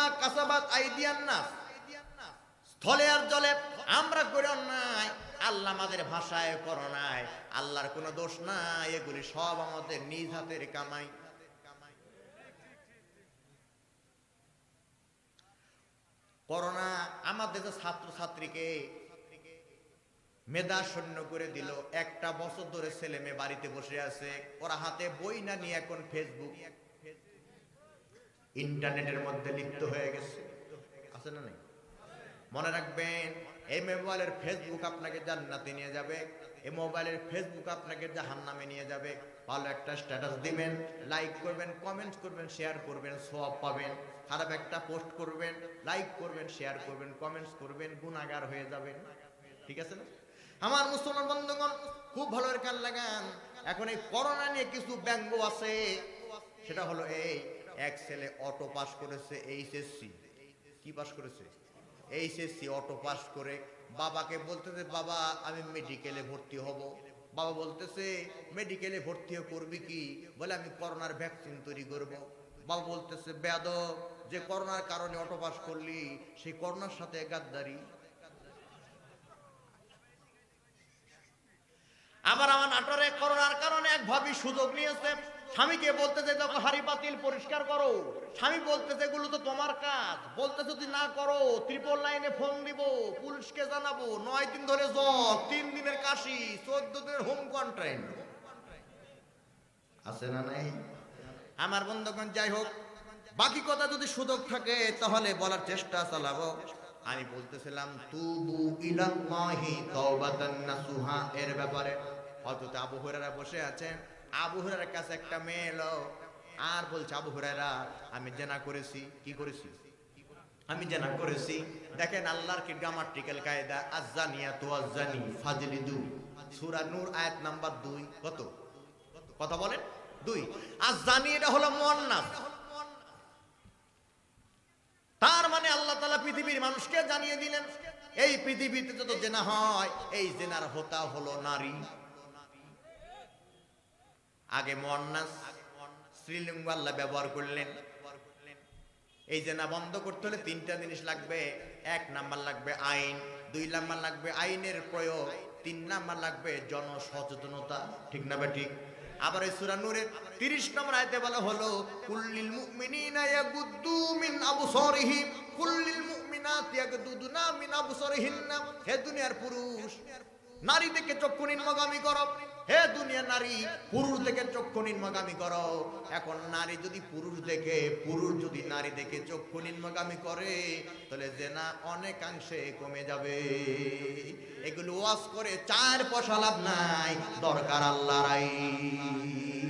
বিমা কাসাবাত আইদিয়ান নাস, স্থলে আর জলে আমরা করি অন্যায়, আল্লাহ আমাদের ভাষায় করো নাই, আল্লাহর কোনো দোষ নাই, এগুলি সব আমাদের নিজ হাতের কামাই। করোনা আমাদের যে ছাত্রছাত্রীকে মেধা শূন্য করে দিল। একটা বছর ধরে ছেলে মেয়ে বাড়িতে বসে আছে, ওরা হাতে বই না নিয়ে এখন ফেসবুক ইন্টারনেটের মধ্যে লিপ্ত হয়ে গেছে। আছে না নাই? মনে রাখবেন, এই মোবাইলের ফেসবুক আপনাকে জান্নাতে নিয়ে যাবে, এই মোবাইলের ফেসবুক আপনাকে জাহান্নামে নিয়ে যাবে। ভালো একটা স্ট্যাটাস দিবেন, লাইক করবেন, কমেন্ট করবেন, শেয়ার করবেন, সওয়াব পাবেন। খারাপ একটা পোস্ট করবেন, লাইক করবেন, শেয়ার করবেন, কমেন্টস করবেন, গুনাহগার হয়ে যাবেন। ঠিক আছে না? আমার মুসলমান বন্ধুগণ, খুব ভালো কান লাগান। এখন এই করোনা নিয়ে কিছু ব্যঙ্গ আছে। সেটা হলো এই, এক ছেলে অটো পাস করেছে, এইচএসসি। কি পাস করেছে? এইচএসসি অটো পাস করে বাবাকে বলতেছে, বাবা আমি মেডিকেলে ভর্তি হব। বাবা বলতেছে, মেডিকেলে ভর্তি করবি কি? বলে আমি করোনার ভ্যাকসিন তৈরি করব। বাবা বলতেছে, বেয়াদব, যে করোনার কারণে অটো পাস করলি, সেই করোনার সাথে গাদ্দারি। আবার আমার নাটোরে করোনার কারণে এক ভাবি সুযোগ নিয়েছে, স্বামীকে বলতেছে দেখো হাড়ি পাতিল পরিষ্কার করো। স্বামী বলতেছে এগুলো তো তোমার কাজ, বলতেছে যদি না করো 999 ফোন দিব, পুলিশকে জানাবো। 9 দিন ধরে জ্বর, 3 দিনের কাশি, 14 দিনের হোম কোয়ারেন্টাইন। আছে না নাই? আমার বন্ধুগণ, যাই হোক, বাকি কথা যদি সুযোগ থাকে তাহলে বলার চেষ্টা চালাবো। আমি বলতেছিলাম তুবু ইলাল্লাহি তাওবাতান নাসুহা এর ব্যাপারে। হযরত আবু হুরায়রা বসে আছেন, আবু হুরায়রার কাছে একটা মেয়ে এলো আর বলছে, আবু হুরায়রা আমি জেনা করেছি। কি করেছি? আমি জেনা করেছি। দেখেন আল্লাহর কি গ্রামাটিক্যাল কায়দা, আয-যানিয়াতু ওয়াজ-যানি ফাজলিদু, সূরা নূর আয়াত নাম্বার 2। কত? কথা বলেন, 2। আয-যানি এটা হলো মুয়ান্নাস। তার মানে আল্লাহ তাআলা পৃথিবীর মানুষকে জানিয়ে দিলেন, এই পৃথিবীতে যত জেনা হয়, এই জেনার হোতা হলো নারী। আগে মুয়ান্নাস স্ত্রীলিঙ্গ আল্লাহ ব্যবহার করলেন। এই জেনা বন্ধ করতে হলে 3টা জিনিস লাগবে। 1 নাম্বার লাগবে আইন, 2 নাম্বার লাগবে আইনের প্রয়োগ, 3 নাম্বার লাগবে জনসচেতনতা। ঠিক না ঠিক? আবার এই সূরা নূরের 30 নম্বর আয়াতে বলা হলো, কুল্লিল মুমিনিনা ইয়াগুদ্দু মিন আবসারিহিম কুল্লিল মুমিনাতি ইয়াগুদ্দুনা মিন আবসারিহিন্না। হে দুনিয়ার পুরুষ, নারী থেকে চক্ষু নিম্নগামী করো। হে দুনিয়ার নারী, পুরুষ দেখে চক্ষু নিম্নগামী করো। এখন নারী যদি পুরুষ দেখে, পুরুষ যদি নারী দেখে চক্ষু নিম্নগামী করে, তাহলে জেনা অনেকাংশে কমে যাবে। এগুলো ওয়াজ করে 4 পয়সা লাভ নাই, দরকার আল্লাহর আইন।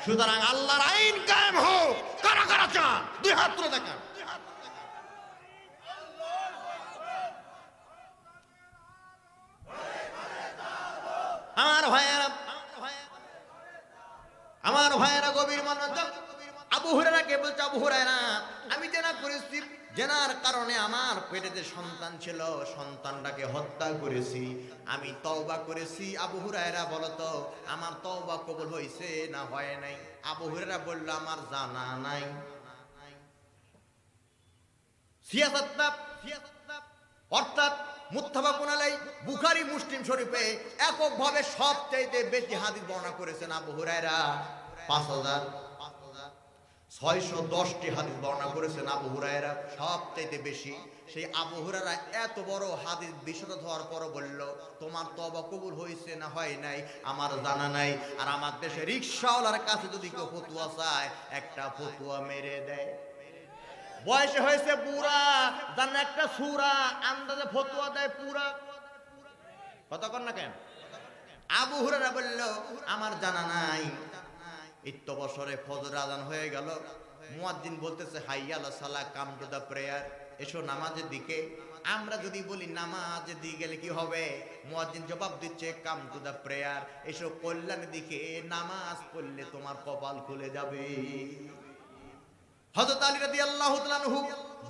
সুতরাং আল্লাহর আইন কায়েম হোক। কারা কারা চান? 2 হাত তুলে দেখান। আমার ভাইয়েরা গভীর মনোযোগ। আবু হুরায়রাকে বলছে, আবু হুরায়রা আমি জেনা করেছি, জেনার কারণে আমার পেটে যে সন্তান ছিল, সন্তানটাকে হত্যা করেছি, আমি তওবা করেছি। আবু হুরায়রা বলো তো, আমার তওবা কবুল হয়েছে না হয় নাই? আবু হুরায়রা বলল, আমার জানা নাই। অর্থাৎ মুত্তাফাকুন আলাইহি, বুখারী মুসলিম শরীফে এককভাবে সবচাইতে বেশি হাদিস বর্ণনা করেছেন আবু হুরায়রা। 5610টি হাদিস বর্ণনা করেছেন আবু হুরায়রা, সবচাইতে বেশি। সেই আবু হুরায়রা এত বড় হাদিস বিশদ হওয়ার পর বলল, তোমার তওবা কবুল হয়েছে না হয় নাই আমার জানা নাই। আর আমার দেশে রিকশাওয়ালার কাছে যদি কেউ ফতোয়া চায়, একটা ফতোয়া মেরে দেয়। বয়সে হয়েছে বুড়া, জানে একটা সূরা, আন্দাজে ফতোয়া দেয় পুরা। কথা কন না কেন? আবু হুরায়রা বলল, আমার জানা নাই। ইত্য বছরে ফজর আযান হয়ে গেল, মুয়াজ্জিন বলতেছে, হাইয়া আলা সালাহ, কাম টু দা প্রেয়ার, এসো নামাজের দিকে। আমরা যদি বলি নামাজের দিকে গেলে কি হবে, মুয়াজ্জিন জবাব দিচ্ছে, কাম টু দা প্রেয়ার, এসো কল্যাণের দিকে, নামাজ পড়লে তোমার কপাল খুলে যাবে। হযরত আলী রাদিয়াল্লাহু তাআলা আনহু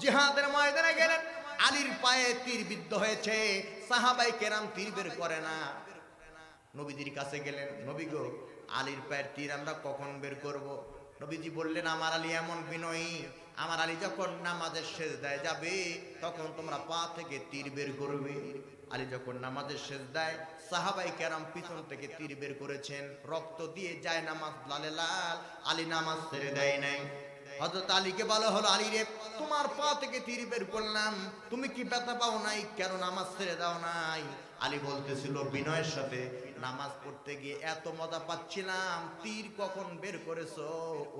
জিহাদের ময়দানে গেলেন, আলীর পায়ে তীর বিদ্ধ হয়েছে, সাহাবায়ে কেরাম তীর বের করে না। নবীজির কাছে গেলেন, নবী গো, আলীর পায়ের তীর আমরা কখন বের করব? নবীজি বললেন, আমার আলী এমন বিনয়ী, আমার আলী যখন নামাজের সেজদায় যাবে তখন তোমরা পা থেকে তীর বের করবে। আলী যখন নামাজের সেজদায়, সাহাবাই কেরাম পিছন থেকে তীর বের করেছেন, রক্ত দিয়ে যায় নামাজ লালে লাল। আলী নামাজ ছেড়ে দেয় নাই। হযরত আলীকে বলা হলো, আলী রে, তোমার পা থেকে তীর বের করলাম, তুমি কি ব্যথা পাও নাই? কেন নামাজ ছেড়ে দাও নাই? আলী বলতেছিল বিনয়ের সাথে, নামাজ পড়তে গিয়ে এত মজা পাচ্ছিলাম, তীর কখন বের করেছো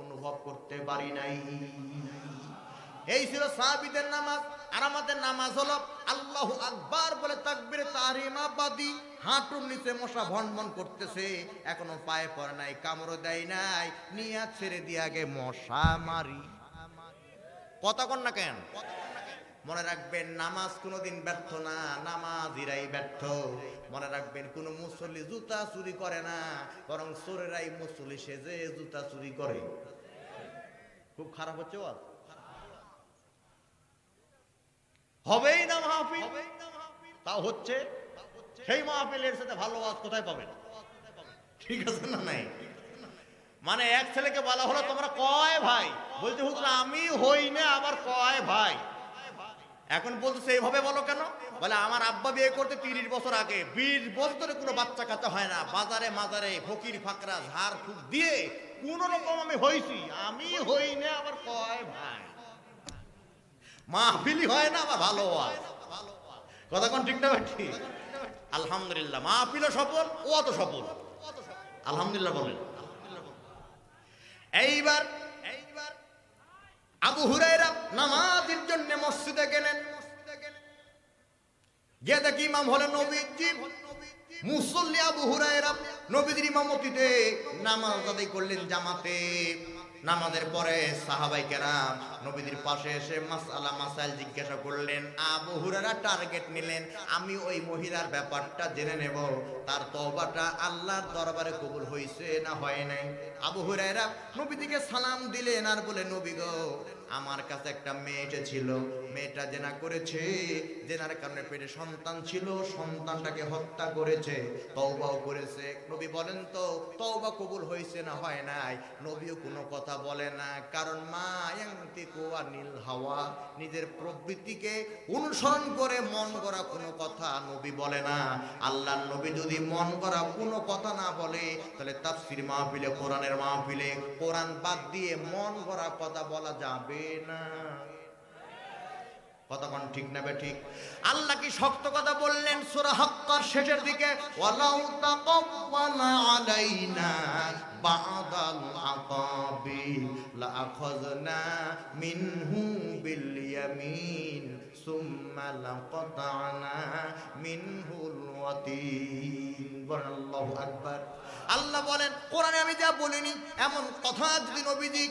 অনুভব করতে পারি নাই। এই ছিল সাহাবীদের নামাজ। আর আমাদের নামাজ হলো আল্লাহু আকবার বলে তাকবীরে তাহরিমা বাদি, হাঁটুর নিচে মশা ভনভন করতেছে, এখনো পায়ে পড়ে নাই, কামড় দেয় নাই, নিয়াত ছেড়ে দিয়ে আগে মশা মারি। কথা কন না কেন? মনে রাখবেন, নামাজ কোনোদিন ব্যর্থ না, নামাজিরাই ব্যর্থ। মনে রাখবেন, কোন মুসল্লি জুতা চুরি করে না, বরং চোরেরাই মুসল্লি সেজে জুতা চুরি করে। খুব খারাপ হচ্ছে ওয়াজ। হবেই না মাহফিল, তাও হচ্ছে। সেই মাহফিলের সাথে ভালো ওয়াজ কোথায় পাবেন? ঠিক আছে না? নাই মানে এক ছেলেকে বলা হলো, তোমরা কয় ভাই? বলছে হুজুর আমি হই না, আবার কয় ভাই। এখন বলতেছে এইভাবে বলো কেন? বলে আমার আব্বা বিয়ে করতে 30 বছর আগে, 20 বছর ধরে কোনো বাচ্চা কাচ্চা হয় না, বাজারে মাজারে ফকির ফাকরা ঝাড় ফুক দিয়ে কোন রকম আমি হইছি, আমি হই না, আবার কয় ভাই। মাহফিলই হয় না, আবার ভালো ওয়াজ। কথা কোন ঠিক না? ঠিক। আলহামদুলিল্লাহ, মাহফিলও সফল, ও তো সফল, আলহামদুলিল্লাহ বলেন। এইবার আবু হুরায়রা নামাজের জন্য মসজিদে গেলেন। গিয়ে দেখি ইমাম হলেন নবীজি। মুসল্লি আবু হুরায়রা নবীজির ইমামতিতে নামাজ আদায় করলেন জামাতে। নামাজের পরে সাহাবাই কেরাম নবীজির পাশে এসে মাসআলা মাসাইল জিজ্ঞাসা করলেন। আবু হুরায়রা টার্গেট নিলেন, আমি ওই মহিলার ব্যাপারটা জেনে নেব, তার তওবাটা আল্লাহর দরবারে কবুল হয়েছে না হয় নাই। আবু হুরায়রা নবীজিকে সালাম দিলেন আর বলে, নবী গো, আমার কাছে একটা মেয়ে এসেছিল, মেয়েটা জেনা করেছে, জেনার কারণে পেটে সন্তান ছিল, সন্তানটাকে হত্যা করেছে, তওবাও করেছে। নবী বলেন তো তওবা কবুল হয়েছে না হয় নাই? নবীও কোনো কথা বলে না, কারণ মা ইয়ান্তিকু আনিল হাওয়া, নিজের প্রবৃত্তিকে অনুসরণ করে মন গড়া কোনো কথা নবী বলে না। আল্লাহর নবী যদি মন গড়া কোনো কথা না বলে, তাহলে তাফসীর মাহফিলে, কোরআনের মাহফিলে কোরআন বাদ দিয়ে মন গড়া কথা বলা যাবে না। কথা কোন ঠিক না? ঠিক। আল্লাহ কি শক্ত কথা বললেন সূরা হাক্কার শেষের দিকে, ওয়ালাউ তাকাওয়ালা আলাইনা বা'দাল আকাবি লাআখাযনা মিনহু বিল ইয়ামিন সুম্মা লাকাতা'না মিনহুল ওয়াতিন। আল্লাহু আকবার। আল্লাহ বলেন, কোরআনে আমি যা বলিনি এমন কথা যদি নবীজি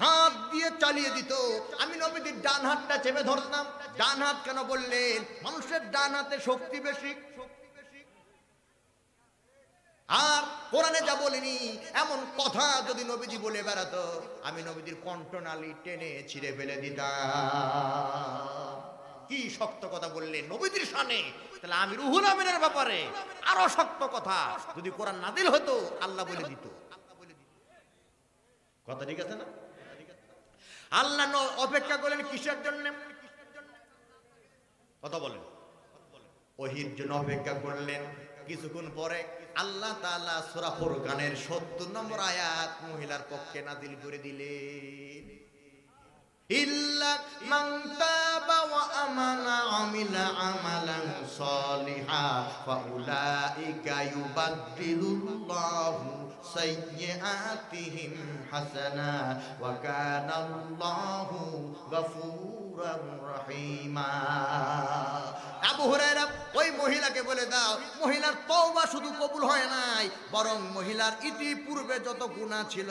হাত দিয়ে চালিয়ে দিত, আমি নবীজির ডান হাতটা চেপে ধরতাম। ডান হাত কেন বললেন? মানুষের ডান হাতে শক্তি বেশি। আর কোরআনে যা বলিনি এমন কথা যদি নবীজি বলে বেড়াতো, আমি নবীজির কণ্ঠনালী টেনে ছিঁড়ে ফেলে দিতাম। কি শক্ত কথা বললেন নবীজির শানে। তাহলে আমি রুহুল আমিনের ব্যাপারে আরো শক্ত কথা যদি কোরআন নাযিল হতো, আল্লাহ বলে দিত। কথা ঠিক আছে না? আল্লাহ অপেক্ষা করলেন কিসের জন্য? কথা বলেন। ওহীর জন্য অপেক্ষা করলেন। কিছুক্ষণ পরে আল্লাহ তাআলা সূরা ফুরকানের ৭০ নম্বর আয়াত মহিলার পক্ষে নাযিল করে দিলেন। ইল্লা মান তাবা ওয়া আমানা আমিলা আমালান সালিহা ফাউলাইকা ইউবাদদিলুল্লাহু সাইয়্যাতিহিম হাসানা ওয়া কানাল্লাহু গফুরার রহিমা। আবু হুরায়রা ওই মহিলাকে বলে দাও, মহিলার তওবা শুধু কবুল হয় নাই, বরং মহিলার ইতিপূর্বে যত গুনাহ ছিল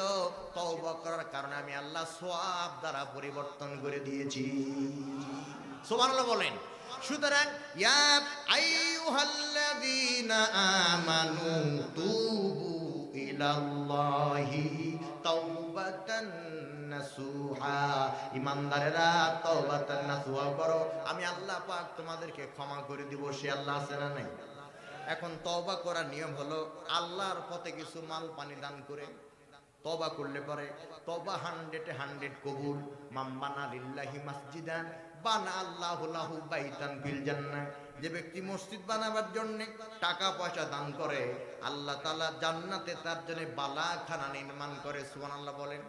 তওবা করার কারণে আমি আল্লাহ সওয়াব দ্বারা পরিবর্তন করে দিয়েছি। সুবহানাল্লাহ বলেন। সুতরাং ইয়া আইয়ুহাল্লাযীনা আমানু তুবু ইলাল্লাহি তাওবাতান নাসুহা, ইমানদারেরা তাওবাতান নাসুহা করো, আমি আল্লাহ পাক তোমাদেরকে ক্ষমা করে দিব। সে আল্লাহ আছে না নাই? এখন তওবা করার নিয়ম হলো আল্লাহর পথে কিছু মাল পানি দান করে তওবা করলে পরে তওবা 100 কবুল। মাম্মানা লিল্লাহি মাসজিদান বানা আল্লাহু লাহু বাইতান ফিল জান্নাহ। যে ব্যক্তি মসজিদ বানাবার জন্য টাকা পয়সা দান করে, আল্লাহ তাআলা জান্নাতে তার জন্য বালাখানা নির্মাণ করে। সুবহানাল্লাহ বলেন।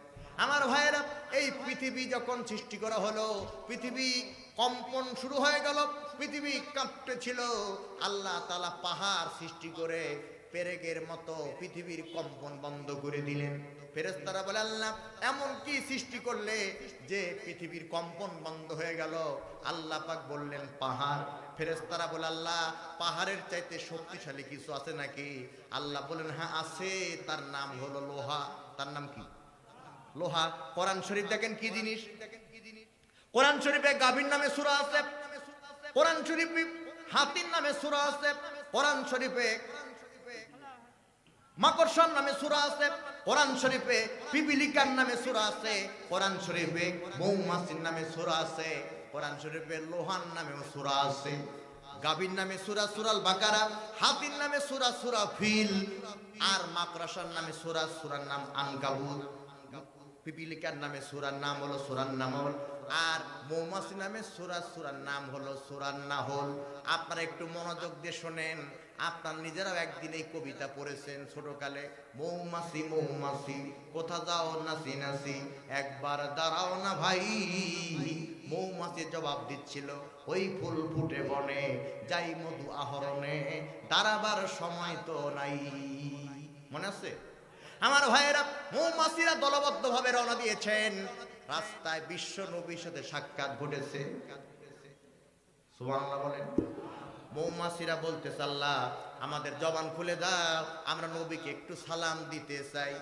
আমার ভাইয়েরা, এই পৃথিবী যখন সৃষ্টি করা হলো, পৃথিবী কম্পন শুরু হয়ে গেল, পৃথিবী কাঁপতেছিল। আল্লাহ তাআলা পাহাড় সৃষ্টি করে পেরেকের মতো পৃথিবীর কম্পন বন্ধ করে দিলেন। ফেরেশতারা বলে, আল্লাহ এমন কি সৃষ্টি করলে যে পৃথিবীর কম্পন বন্ধ হয়ে গেল? আল্লাহ পাক বললেন, পাহাড়। ফেরেশতারা বলে, আল্লাহ পাহাড়ের চাইতে শক্তিশালী কিছু আছে নাকি? আল্লাহ বলেন, হ্যাঁ আছে, তার নাম হলো লোহা। তার নাম কি? লোহা। কোরআন শরীফ দেখেন কি জিনিস। কোরআন শরীফে গাভীর নামে সূরা আছে, কোরআন শরীফে হাতির নামে সূরা আছে, কোরআন শরীফে মাকড়সার নামে সূরা আছে, কোরআন শরীফে পিপিলিকার নামে সূরা আছে, কোরআন শরীফে মৌমাছির নামে সূরা আছে, কোরআন শরীফে লোহার নামেও সূরা আছে। গাভীর নামে সূরা সূরাল বাকারা, হাতির নামে সূরা সূরা ফিল, আর মাকড়সার নামে সূরার নাম আনকাবুত, পিপিলিকার নামে সূরার নাম হলো সূরার নামল, আর মৌমাছি নামে সূরার নাম হলো সূরার নাহল। আপনারা একটু মনোযোগ দিয়ে শোনেন। আপনার নিজেরাও একদিন এই কবিতা পড়েছেন ছোটকালে। মৌমাছি মৌমাছি কোথা যাও নাচি নাচি, একবার দাঁড়াও না ভাই। মৌমাছি জবাব দিচ্ছিল, ওই ফুল ফুটে বনে, যাই মধু আহরণে, দাঁড়াবার সময় তো নাই। মনে আছে? আমার ভাইয়েরা, মৌমাছিরা দলবদ্ধ ভাবে রওনা দিয়েছেন। রাস্তায় বিশ্ব নবীর সাথে সাক্ষাৎ ঘটেছে। সুবহানাল্লাহ বলেন। মৌমাছিরা বলতেছে, আল্লাহ আমাদের জবান খুলে দাও, আমরা নবীকে একটু সালাম দিতে চাই।